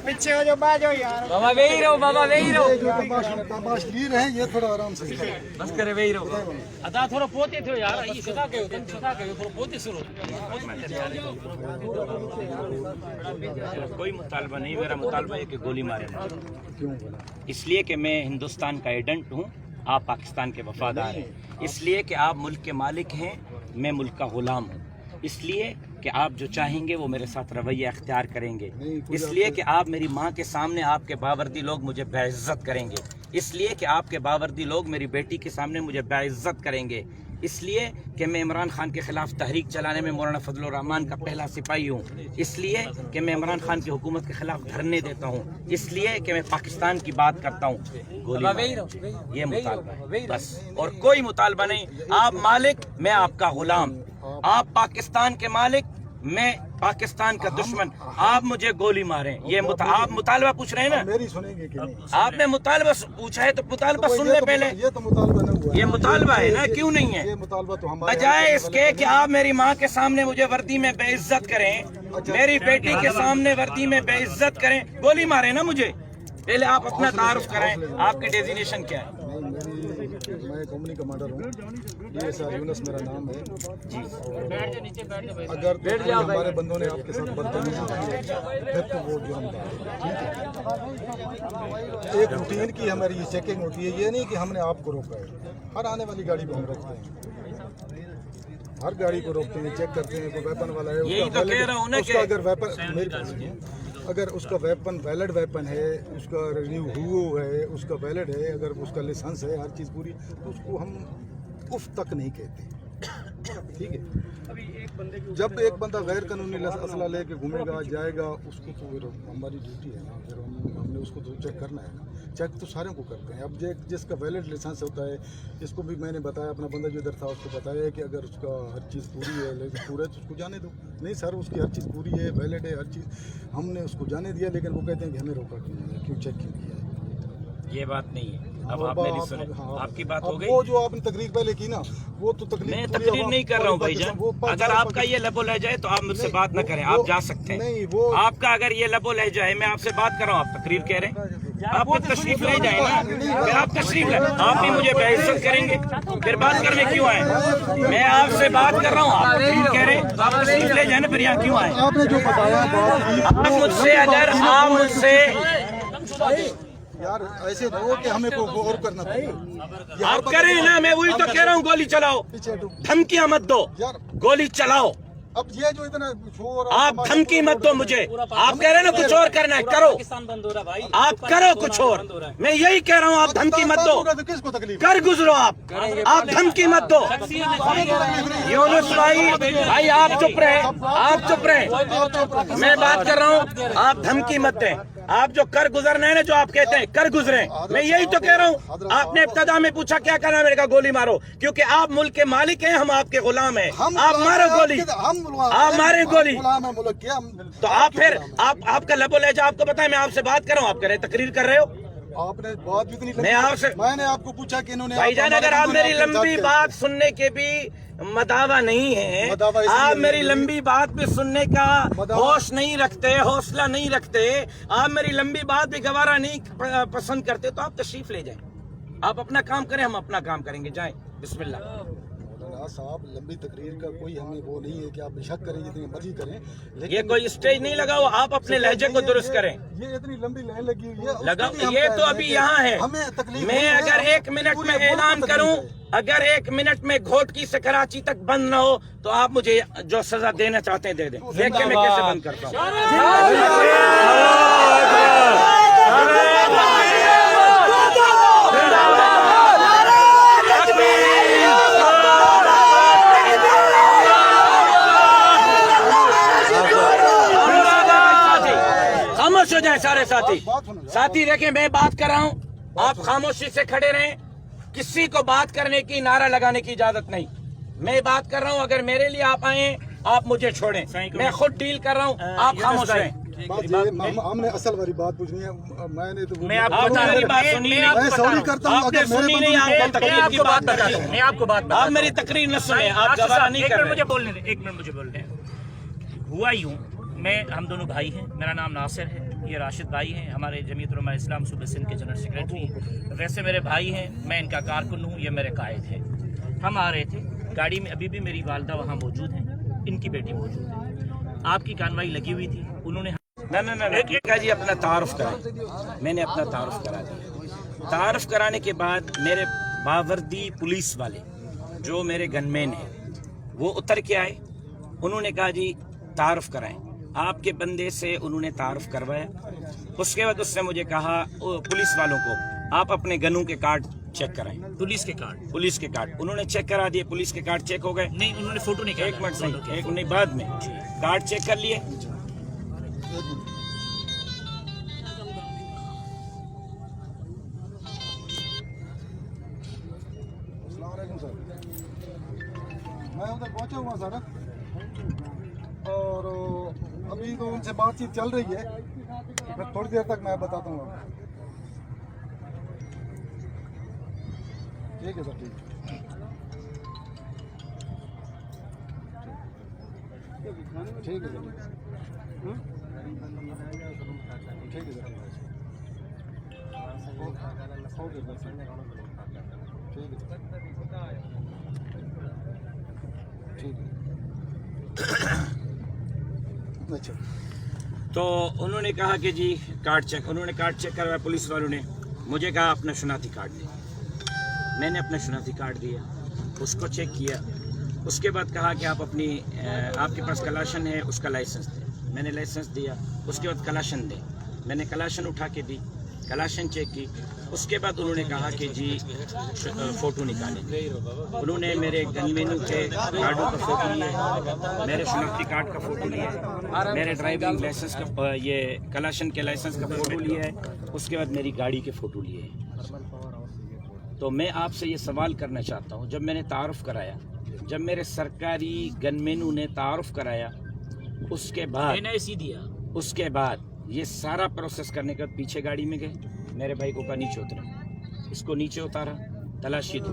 पीछे हो जो बाजो यार बाबा वही रहो, बाबा वही रहो, तमाशगीर हैं ये थोड़ा आराम से बस करे वही रहो। अदा थोड़ा पोते थे यार, ये सीधा कहो, तुम सीधा कहो, थोड़ा पोते सुनो। कोई मुतालबा नहीं, मेरा मुतालबा है कि गोली मारे मुझे। क्यों बोला? इसलिए कि मैं हिंदुस्तान का एजेंट हूँ, आप पाकिस्तान के वफादार हैं। इसलिए कि आप मुल्क के मालिक हैं, मैं मुल्क का गुलाम हूँ। इसलिए कि आप जो चाहेंगे वो मेरे साथ रवैया अख्तियार करेंगे। इसलिए कि आप मेरी माँ के सामने आपके बावर्दी लोग मुझे बेइज्जत करेंगे। इसलिए कि आपके बावर्दी लोग मेरी बेटी के सामने मुझे बेइज्जत करेंगे। इसलिए कि मैं इमरान खान के खिलाफ तहरीक चलाने में मौलाना फजलुर रहमान का पहला सिपाही हूँ। इसलिए कि मैं इमरान खान की हुकूमत के खिलाफ धरने देता हूँ। इसलिए कि मैं पाकिस्तान की बात करता हूँ। गोली मारो, ये मुतालबा है बस, और कोई मुतालबा नहीं। आप मालिक, मैं आपका गुलाम। आप पाकिस्तान के मालिक, मैं पाकिस्तान का दुश्मन। आप मुझे गोली मारें, ये आप मुतालबा पूछ रहे हैं ना? मेरी सुनेंगे कि नहीं? आपने मुतालबा पूछा है तो मुतालबा सुन ले पहले। ये तो मुतालबा नहीं हुआ। ये मुतालबा है ना, क्यों नहीं है? ये मुतालबा तो हमारे बजाय इसके कि आप मेरी माँ के सामने मुझे वर्दी में बेइज्जत करें, मेरी बेटी के सामने वर्दी में बेइज्जत करें, गोली मारे ना मुझे। पहले आप अपना तारुफ कराएं, आपके डेजिग्नेशन क्या है? मैं कंपनी कमांडर हूँ, DSR यूनुस मेरा नाम है जी। अगर हमारे बंदों ने आपके साथ बदतमीजी की फिर तो वो जुर्मदार है। एक रूटीन की हमारी ये चेकिंग होती है, ये नहीं कि हमने आपको रोका है। हर आने वाली गाड़ी को हम रोकते हैं, हर गाड़ी को रोकते हैं, चेक करते हैं कोई वेपन वाला है। यही तो कह रहा हूँ ना कि अगर वेपन मेरी बात सुनिए, अगर उसका वेपन वैलिड वेपन है, उसका रिन्यू हुआ है, उसका वैलिड है, अगर उसका लाइसेंस है, हर चीज़ पूरी, तो उसको हम उफ तक नहीं कहते। ठीक है, जब एक बंदा गैर कानूनी असला लेके घूमेगा जाएगा, उसको तो फिर हमारी ड्यूटी है ना, फिर हमने उसको तो चेक करना है ना। चेक तो सारे को करते हैं। अब जिसका वैलिड लाइसेंस होता है, इसको भी मैंने बताया, अपना बंदा जो इधर था उसको बताया कि अगर उसका हर चीज़ पूरी है, लेकिन पूरा है तो उसको जाने दो। नहीं सर, उसकी हर चीज़ पूरी है, वैलिड है, हर चीज़, हमने उसको जाने दिया, लेकिन वो कहते हैं कि हमें रोका क्यों है, क्यों चेक क्यों किया है? ये बात नहीं है। अब आप मेरी सुने, आपकी बात हो गई। वो जो आपने तकरीर पहले की ना, वो तो तकरीर मैं तकरीर नहीं कर रहा हूँ भाईजान। अगर आपका ये लबो लहजा है तो आप मुझसे बात न करें, आप जा सकते हैं। नहीं, वो आपका अगर ये लबो लहजा है, मैं आपसे बात कर रहा हूँ, आप तकरीर कह रहे हैं, आप तशरीफ ले जाए ना, फिर आप तशरीफ ले, आप भी मुझे बेइज्जत करेंगे, फिर बात करने क्यों आए? मैं आपसे बात कर रहा हूँ, आप तकरीर कह रहे हैं, आप तशरीफ ले जाए ना, फिर यहाँ क्यों आए? आपने जो बताया आप मुझसे, अगर आप मुझसे यार ऐसे रहो कि हमें को गौर करना पड़ेगा। आप करें ना, मैं वही तो कह रहा हूँ, गोली चलाओ, धमकियां मत दो, गोली चलाओ। अब ये जो इतना शोर, आप धमकी मत दो मुझे। आप कह रहे हैं ना कुछ और करना है, करो, आप करो कुछ और। मैं यही कह रहा हूँ, आप धमकी मत दो, किसको तकलीफ? कर गुजरो आप धमकी मत दो। यूनुस भाई आप चुप रहे, आप चुप रहे, मैं बात कर रहा हूँ, आप धमकी मत दें। आप जो कर गुजरना है ना, जो आप कहते हैं कर गुजरे, मैं यही तो कह रहा हूँ। आपने इब्तदा में पूछा क्या करना है, मेरे का गोली मारो, क्योंकि आप मुल्क के मालिक हैं, हम आपके गुलाम हैं। आप मारो गोली, आप मारे गोली, तो आप फिर आपका लबो लहजा आपको पता है। मैं आपसे बात कर रहा हूँ, आप कह रहे तकरीर कर रहे हो। आपने बात भी इतनी, मैं आपसे, मैंने आपको पूछा कि इन्होंने, भाईजान अगर आप मेरी लंबी बात सुनने के भी मदावा नहीं है, आप मेरी लंबी बात भी सुनने का होश नहीं रखते, हौसला नहीं रखते, आप मेरी लंबी बात भी गवारा नहीं पसंद करते, तो आप तशरीफ ले जाएं, आप अपना काम करें, हम अपना काम करेंगे, जाएं, बिस्मिल्लाह। साहब लंबी तकरीर का कोई हमें वो नहीं है कि आप बेशक करें, जितनी मर्जी करें, ये कोई स्टेज नहीं लगाओ, आप अपने लहजे को दुरुस्त करें। ये इतनी लंबी लाइन लगी हुई है, लगाओ, ये तो अभी यहाँ है। मैं अगर 1 मिनट में ऐलान करूं, अगर 1 मिनट में घोटकी से कराची तक बंद न हो, तो आप मुझे जो सजा देना चाहते हैं दे दें। देखिए मैं कैसे बंद करता हूँ। खामोश हो जाए सारे साथी देखें, मैं बात कर रहा हूँ, आप खामोशी से खड़े रहें, किसी को बात करने की, नारा लगाने की इजाजत नहीं। मैं बात कर रहा हूँ, अगर मेरे लिए आप आए, आप मुझे छोड़ें, मैं खुद डील कर रहा हूँ, आप खामोश रहें। हमने असल वाली बात पूछनी है। मैंने तो मैं आपको बता रहा हूं, मैं सॉरी करता हूँ अगर मेरे नहीं, आपको तकलीफ की बात बता रहा हूं। मैं आपको बात बता आप मेरी तकरीर न सुने, आप गवारा नहीं कर रहे। मुझे बोलने दे, 1 मिनट मुझे बोलने दे। हुआ यूं, हम दोनों भाई हैं, मेरा नाम नासिर है, ये राशिद भाई हैं, हमारे जमीयत उलमा इस्लाम सूबे सिंध के जनरल सेक्रेटरी हैं। वैसे मेरे भाई हैं, मैं इनका कारकुन हूँ, ये मेरे कायद हैं। हम आ रहे थे गाड़ी में, अभी भी मेरी वालदा वहाँ मौजूद हैं, इनकी बेटी मौजूद है। आपकी कार्रवाई लगी हुई थी, उन्होंने ना एक जी अपना तारुफ करा। मैंने अपना तारुफ करा दिया। तारुफ कराने के बाद मेरे बावर्दी पुलिस वाले जो मेरे गनमैन हैं वो उतर के आए। उन्होंने कहा जी तारुफ कराएं। आपके बंदे से उन्होंने तारुफ करवाया। उसके बाद उसने मुझे कहा पुलिस वालों को आप अपने गनों के कार्ड चेक कराएं। पुलिस के कार्ड उन्होंने चेक करा दिए। पुलिस के कार्ड चेक हो गए। नहीं, उन्होंने फोटो नहीं, एक मिनट सही, एक नहीं, बाद में कार्ड चेक कर लिए। मैं उधर पहुंचा हुआ सर, और अभी तो उनसे बातचीत चल रही है। मैं थोड़ी देर तक मैं बताता हूँ आपको। ठीक है सर, ठीक है। ठीक है सर, ठीक है सर, ओके सर, ठीक है, ठीक है। अच्छा, तो उन्होंने कहा कि जी कार्ड चेक, उन्होंने कार्ड चेक करवाया पुलिस वालों ने। मुझे कहा अपना शनाख्ती कार्ड दे। मैंने अपना शनाख्ती कार्ड दिया, उसको चेक किया। उसके बाद कहा कि आप अपनी आपके पास कलाशन है, उसका लाइसेंस दे। मैंने लाइसेंस दिया। उसके बाद कलाशन दे। मैंने कलाशन उठा के दी, कलाशन चेक की। उसके बाद उन्होंने कहा कि जी फ़ोटो निकालें। उन्होंने मेरे गनमेनू के कार्डों का फ़ोटो लिया, मेरे शनाख्ती कार्ड का फ़ोटो लिया, मेरे ड्राइविंग लाइसेंस का, ये कलाशन के लाइसेंस का फ़ोटो लिया है। उसके बाद मेरी गाड़ी के फ़ोटो लिए हैं। तो मैं आपसे ये सवाल करना चाहता हूँ, जब मैंने तारुफ कराया, जब मेरे सरकारी गनमेनू ने तारुफ कराया, उसके बाद NIC दिया, उसके बाद ये सारा प्रोसेस करने के बाद पीछे गाड़ी में गए। मेरे भाई को कहा नीचे उतरा, इसको नीचे उतारा, तलाशी दी,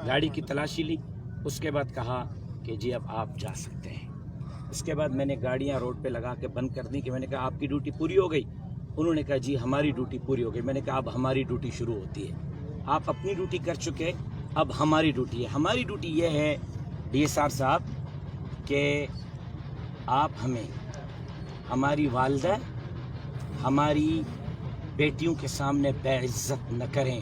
गाड़ी की तलाशी ली। उसके बाद कहा कि जी अब आप जा सकते हैं। इसके बाद मैंने गाड़ियां रोड पे लगा के बंद कर दी कि मैंने कहा आपकी ड्यूटी पूरी हो गई। उन्होंने कहा जी हमारी ड्यूटी पूरी हो गई। मैंने कहा अब हमारी ड्यूटी शुरू होती है। आप अपनी ड्यूटी कर चुके, अब हमारी ड्यूटी है। हमारी ड्यूटी ये है DSR साहब कि आप हमें, हमारी वालदा, हमारी बेटियों के सामने बेइज्जत न करें।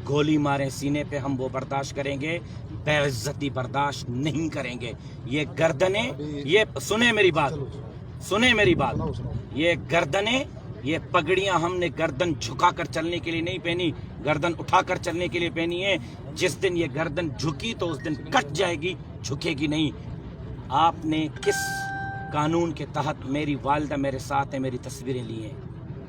गोली मारें सीने पे, हम वो बर्दाश्त करेंगे, बेइज्जती बर्दाश्त नहीं करेंगे। ये गर्दनें, ये सुने मेरी बात, सुने मेरी बात, ये गर्दनें, ये पगड़ियां हमने गर्दन झुकाकर चलने के लिए नहीं पहनी, गर्दन उठाकर चलने के लिए पहनी है। जिस दिन ये गर्दन झुकी तो उस दिन कट जाएगी, झुकेगी नहीं। आपने किस कानून के तहत, मेरी वालिदा मेरे साथ है, मेरी तस्वीरें ली हैं?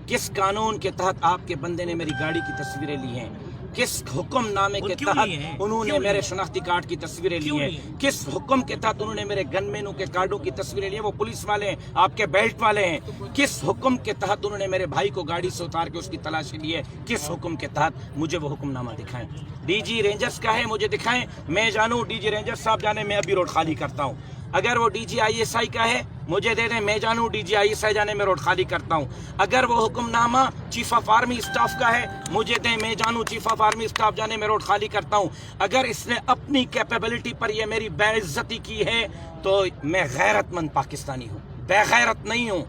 किस कानून के तहत आपके बंदे ने मेरी गाड़ी की तस्वीरें ली हैं? किस हुक्मनामे के तहत उन्होंने मेरे शनाख्ती कार्ड की तस्वीरें ली हैं? किस हुक्म के तहत उन्होंने मेरे गनमैनों के कार्डों की तस्वीरें ली हैं? वो पुलिस वाले हैं, आपके बेल्ट वाले हैं। किस हुक्म के तहत उन्होंने मेरे भाई को गाड़ी से उतार के उसकी तलाशी ली है? किस हुक्म के तहत? मुझे वो हुक्मनामा दिखाएं। DG रेंजर्स का है, मुझे दिखाएं, मैं जानूं। DG रेंजर्स साहब जाने मैं अभी रोड खाली करता हूँ। अगर वो DG ISI का है मुझे दे दें, मैं जानूं। DG ISI जाने में रोड खाली करता हूं। अगर वो hukamnama chief of army staff का है मुझे दें, मैं जानूं। चीफ ऑफ आर्मी स्टाफ जाने में रोड खाली करता हूं। अगर इसने अपनी कैपेबिलिटी पर ये मेरी बेइज्जती की है तो मैं गैरतमंद पाकिस्तानी हूं, बेगैरत नहीं हूं।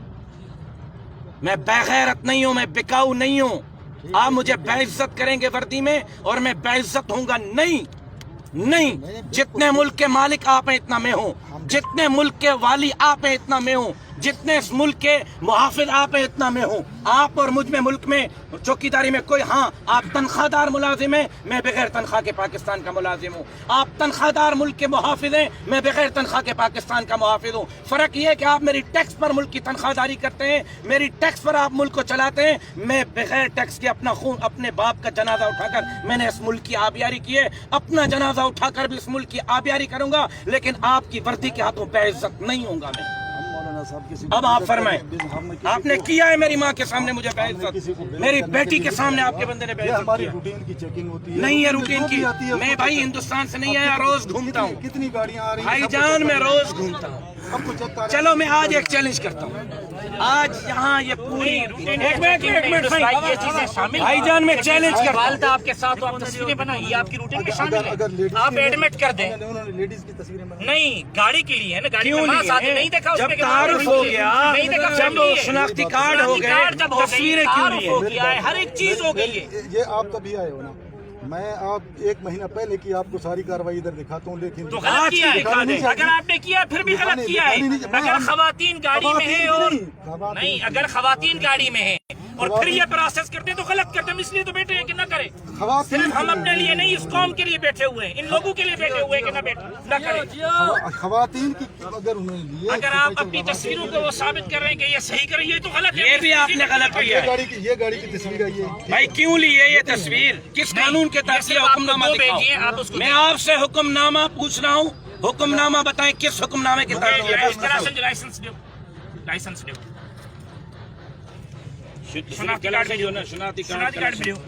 मैं बेगैरत नहीं हूं, मैं बिकाऊ नहीं हूं। आप मुझे बेइज्जत करेंगे वर्दी में और मैं बेइज्जत होऊंगा नहीं। जितने मुल्क के मालिक आप हैं इतना मैं हूँ, जितने मुल्क के वाली आप हैं इतना मैं हूँ, जितने इस मुल्क के मुहाफिज आप हैं इतना मैं हूँ। आप और मुझ में मुल्क में चौकीदारी में कोई, हाँ आप तनख्वाहदार मुलाजिम हैं, मैं बगैर तनख्वाह के पाकिस्तान का मुलाजिम हूँ। आप तनख्वाहदार मुल्क के मुहाफिज हैं, मैं बगैर तनख्वाह के पाकिस्तान का मुहाफिज हूँ। फर्क ये है कि आप मेरी टैक्स पर मुल्क की तनख्वाहदारी करते हैं, मेरी टैक्स पर आप मुल्क को चलाते हैं। मैं बगैर टैक्स के अपना खून, अपने बाप का जनाजा उठाकर मैंने इस मुल्क की आबियारी की है, अपना जनाजा उठाकर भी इस मुल्क की आबियारी करूंगा, लेकिन आपकी वर्दी के हाथों बेइज्जत नहीं होऊंगा मैं। मौलाना साहब किसी अब आप फरमाएं, आपने किया है मेरी माँ के सामने मुझे बेइज्जत, मेरी बेटी के सामने आपके बंदे ने बेइज्जत हमारी किया। रूटीन की चेकिंग होती है। नहीं है रूटीन की, मैं भाई हिंदुस्तान से नहीं आया, रोज घूमता हूँ कितनी गाड़ियाँ आ रही हैं, भाईजान, मैं रोज घूमता हूँ। सबको चेक कर। चलो मैं आज एक चैलेंज करता हूँ, आज यहाँ ये पूरी एक मिनट ये चीजें शामिल भाईजान मैं चैलेंज करता हूँ, वालदा आपके साथ आप तस्वीरें बनाई, ये आपकी रूटीन में शामिल है, आप एडमिट कर दें। उन्होंने लेडीज की तस्वीरें बनाई। नहीं, गाड़ी के लिए है ना, गाड़ी क्यों में मां साथ लिए? नहीं देखा, जब उसमें कि तारुफ हो गया, नहीं देखा, जब फैमिली है। शनाख्ती कार्ड हो गए, कार्ड जब हो गई, तस्वीरें क्यों तारुफ लिए? हो गया है, हर एक चीज हो गई है। ये आप कभी आए हो ना, मैं आप 1 महीना पहले की आपको सारी कार्रवाई इधर दिखाता हूँ, लेकिन तो गलत किया है, दिखा दे। अगर आपने किया फिर भी गलत किया है। अगर खवातीन गाड़ी में है और नहीं, अगर खवातीन गाड़ी में है और फिर ये प्रोसेस करते तो गलत करते, हम इसलिए तो बैठे हैं कि न करें। सिर्फ हम अपने लिए नहीं, इस कौम के लिए बैठे हुए हैं, इन लोगों के लिए बैठे हुए हैं कि न करें। खवातीन की अगर उन्होंने लिए, अगर आप अपनी तस्वीरों को वो साबित कर रहे हैं कि ये सही कर रही है तो गलत है। ये भी आपने गलत किया है। ये गाड़ी की तस्वीर है, ये भाई क्यों लिए ये तस्वीर, किस कानून के तहत ये हुक्मनामा भेजिए, आप दिखाओ। उसको मैं आपसे हुक्मनामा पूछ रहा हूँ, हुक्मनामा बताएं किस हुक्मनामे के तहत ये लाइसेंस दो, लाइसेंस दो, शनाख्ती कार्ड भी दो।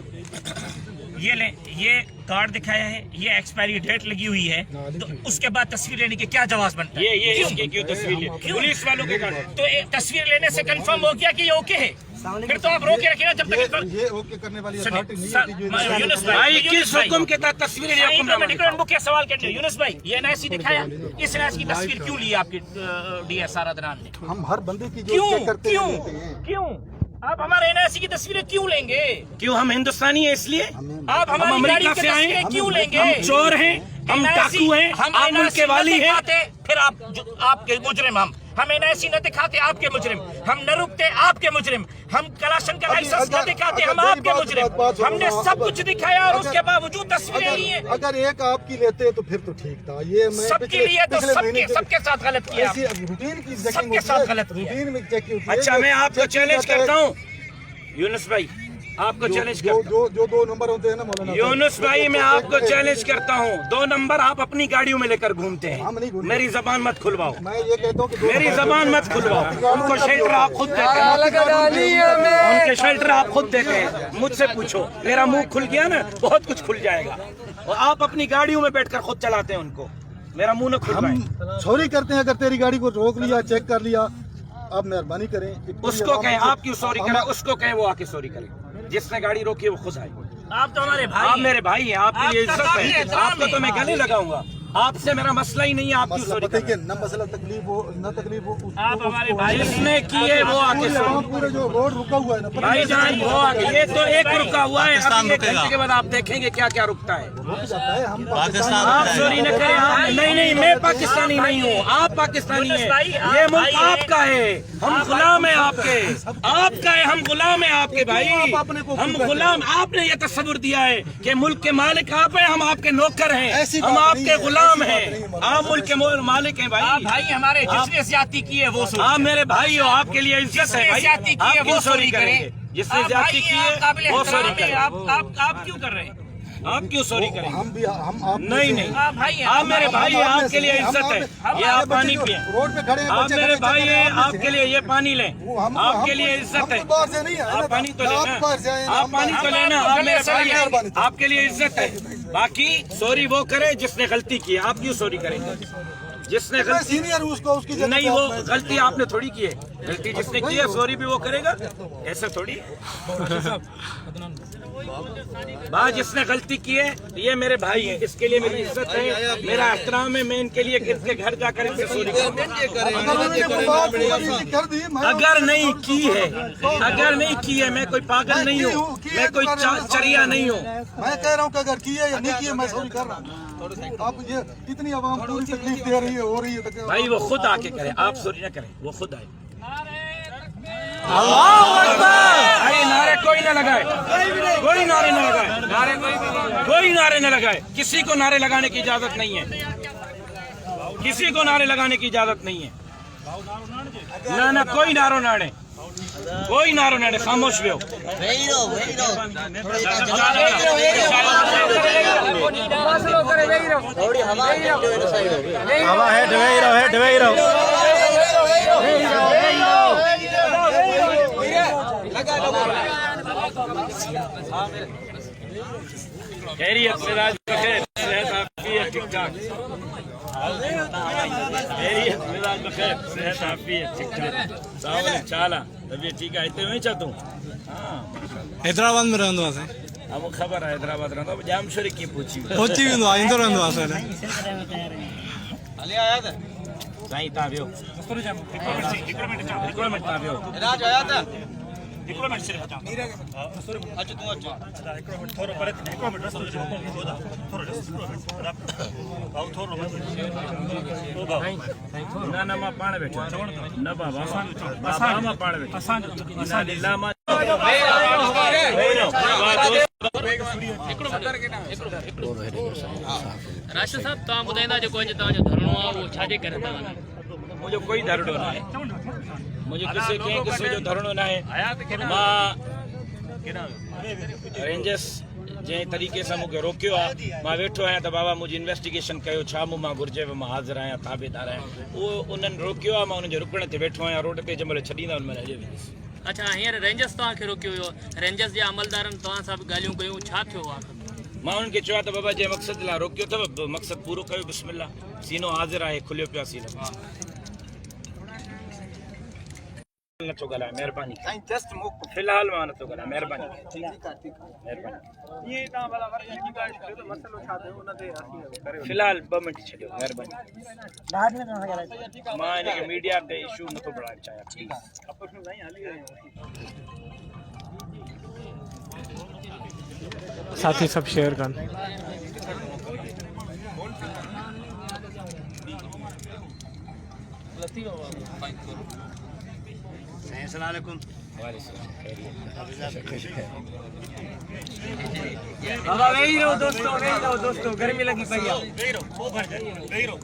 ये ले, ये कार्ड दिखाया है, ये एक्सपायरी डेट लगी हुई है, तो उसके बाद तस्वीर लेने के क्या जवाब बनता है? ये इसके क्यों तस्वीर ले? पुलिस वालों के कार्ड। तो तस्वीर लेने से कंफर्म हो गया कि ये ओके है, फिर तो आप रोके रखिए ना जब तक। ये ओके करने वाली अथॉरिटी नहीं होती जो यूनुस भाई किस हुक्म के तहत तस्वीरें लिए? हुक्मनामा दिखाओ। बुक के सवाल कर लिया यूनुस भाई, ये एनआईसी दिखाया, इस एनआईसी की तस्वीर क्यों ली आपकी डीएसआर अदनान ने? हम हर बंदे की जो क्यों चेक करते क्यों रहते हैं। क्यों आप हमारे एनआईसी की तस्वीरें क्यों लेंगे? क्यों हम हिंदुस्तानी है इसलिए? आप हम हमारी गाड़ी अमेरिका की से आए, तस्वीरें क्यों लेंगे? हम चोर हैं, हम डाकू हैं, आप मुल्क के वाली हैं। फिर आपके मुजरिम, हम एनआईसी न दिखाते आपके मुजरिम, हम न रुकते आपके मुजरिम, हम कलाशन का लाइसेंस न दिखाते हम आपके मुजरिम, हमने सब कुछ दिखाया और उसके बावजूद तस्वीरें ली हैं। अगर एक आपकी लेते तो फिर तो ठीक था। ये मैं सबके लिए तो सबके साथ गलत किया, रूटीन की सबके साथ गलत किया। रूटीन में चेकिंग। अच्छा मैं आपको चैलेंज करता हूँ यूनुस भाई, आपको चैलेंज करता हूँ। जो 2 नंबर होते हैं ना मौलाना, यूनुस भाई मैं आपको चैलेंज करता हूँ, 2 नंबर आप अपनी गाड़ियों में लेकर घूमते हम नहीं हैं, घूमते। मेरी जबान मत खुलवाओ, मैं ये कहता हूँ कि मेरी जबान मत खुलवाओ। उनको शेल्टर आप खुद देते हैं, उनके शेल्टर आप खुद देते हैं, मुझसे पूछो, मेरा मुंह खुल गया ना बहुत कुछ खुल जाएगा। और आप अपनी गाड़ियों में बैठकर खुद चलाते हैं उनको, मेरा मुंह न खुलवाए। हम सॉरी करते हैं अगर तेरी गाड़ी को रोक लिया, चेक कर लिया, आप मेहरबानी करें। उसको कहें आप क्यों सॉरी करें, उसको कहें वो आके सॉरी करे, जिसने गाड़ी रोकी है वो खुद आए। आप तो हमारे भाई, आप मेरे भाई हैं, आपकी ये आपका इज्जत काफी है, एहतराम आपको तो है। मैं गले लगाऊंगा, आपसे मेरा मसला ही नहीं है, आप क्यों मसला सॉरी पता है करें? कि न मसला तकलीफ हो न तकलीफ हो, आप हमारे भाई जिसने की है वो आके सॉरी। पूरे जो रोड रुका हुआ है ना, भाई जान वो आगे, ये तो एक रुका हुआ है, अभी 1 घंटे के बाद आप देखेंगे क्या क्या रुकता है। रुक जाता है। हम आप सॉरी न करें, आप नहीं मैं पाकिस्तानी नहीं हूँ, आप पाकिस्तानी हैं, ये मुल्क आपका है, हम गुलाम हैं आपके, आपका है, हम गुलाम हैं आपके भाई, हम गुलाम। आपने ये तस्वीर दिया है कि मुल्क के मालिक आप हैं, हम आपके नौकर हैं, हम आपके गुलाम हैं, आप मुल्क के मालिक हैं आप भाई। भाई हमारे जिसने ज्यादती की है वो आप मेरे भाई हो, आपके लिए इज्जत है भाई, ज्यादती की है आप वो क्यों सॉरी सॉरी करें। करेंगे? जिसने आप ज्यादती भाई की हैं, आप काबिल है वो सॉरी एहतराम हैं, करें। आप क्यों कर रहे हैं? आप क्यों सॉरी करेंगे? हम भी हम आप नहीं आप भाई हैं, आप मेरे भाई हैं, हम आपके लिए हम इज्जत है, हम ये आप बच्चे पानी जो पिए, रोड पे खड़े हैं, आप बच्चे मेरे खड़े भाई हैं, हैं, आपके लिए ये पानी लें, आपके लिए इज्जत है, हम तो बाहर से नहीं आए ना, आप पानी तो आप लेना, बाहर से आए ना, आप हम पानी बाहर तो से लेना, आपको आप गले मेरे से भाई हैं, मेहरबानी। आपके लिए इज्जत है। बाकी सॉरी वो करे जिसने गलती की है, आप क्यों सॉरी करेंगे? जिसने मैं गलती सीनियर हूँ उसको, उसकी जगह नहीं, पे वो आप मैं- गलती आपने थोड़ी की है, गलती जिसने की है सॉरी भी वो करेगा, ऐसा थोड़ी। भाई जिसने गलती की है ये मेरे भाई हैं, इसके लिए मेरी इज्जत है, मेरा एहतराम है, मैं इनके लिए इनके घर जाकर इनसे सॉरी करूंगा। अगर उन्होंने कोई बात पूरी कर दी, मैं अगर नहीं की है, अगर नहीं की है, मैं कोई पागल नहीं हूँ, मैं कोई चरिया नहीं हूँ। मैं कह रहा हूँ कि अगर की है या नहीं की है, मैं सॉरी कर रहा हूँ। आप ये इतनी आवाम पूरी तकलीफ दे रही है, हो रही है, तो भाई वो खुद आके करे, आप सॉरी ना करें, वो खुद आए। भाई नारे कोई ना लगाए, कोई नारे ना लगाए, कोई नारे ना लगाए, किसी को नारे लगाने की इजाजत नहीं है, किसी को नारे लगाने की इजाजत नहीं है। ना ना कोई नारो नाड़े, कोई नारो नाड़े, खामोश भी हो। हवा है, डबे ही रहो। خیریت مزاج بخیر صحت عافیت ٹھیک ٹھاک خیریت مزاج بخیر صحت عافیت ٹھیک ٹھاک ساول چالا طبیعت ٹھیک ہے اتنے میں چاہتا ہوں ہاں حیدرآباد میں رہندو آسے ہم خبر ہے حیدرآباد رہتا ہوں جام شوری کی پوچھی پہنچی ویندو آ ایندو رہندو آسے سائیں تا ویو ہکڑو منٹ تا ویو ہکڑو منٹ صرف اچ تو اچ ہکڑو منٹ تھورو پرے ہکڑو منٹ رستو جو تھورو تھورو نا نا ما پاڻ ويٺو نا بابا ما پاڻ ويٺو اسان لله ما راشد صاحب تव्हां ॿुधाईंदा जेको अॼु तव्हांजो धरणो आहे उहो छाजे करे था वञनि मुझे कोई धरणो ना है मुझे किसी जो धरणो ना है मां रेंजर्स जे तरीक़े सां मूंखे रोकियो आहे मां वेठो आहियां त बाबा मुंहिंजी इन्वेस्टिगेशन कयो छा मूं मां घुरिजे मां हाज़िर आहियां ताबेदार आहियां उहो उन्हनि रोकियो आहे मां उन्हनि जे रुकण ते वेठो आहियां रोड ते जंहिं महिल छॾींदा उन महिल हली वेंदुसि अच्छा हींअर रेंजर्स तव्हांखे रोकियो हुयो रेंजर्स जे अमलदारनि तव्हां सां बि ॻाल्हियूं कयूं छा थियो आहे मां उन्हनि खे चयो आहे त बाबा जंहिं मक़सद लाइ रोकियो अथव मक़सदु पूरो कयो बिस्मिल्लाह सीनो हाज़िर आहे खुलियो पियो आहे सीनो नथो ॻाल्हाए महिरबानी फ़िलहाल मां नथो ॻाल्हायां महिरबानी फ़िलहाल 2 मिंट छॾियो महिरबानी मां हिन खे मीडिया ते इशू नथो बढ़ाइणु चाहियां साथी सब शेयर कन अस्सलाम वालेकुम बाबा वेही रहो दोस्तों गर्मी लगी पई है वेही रहो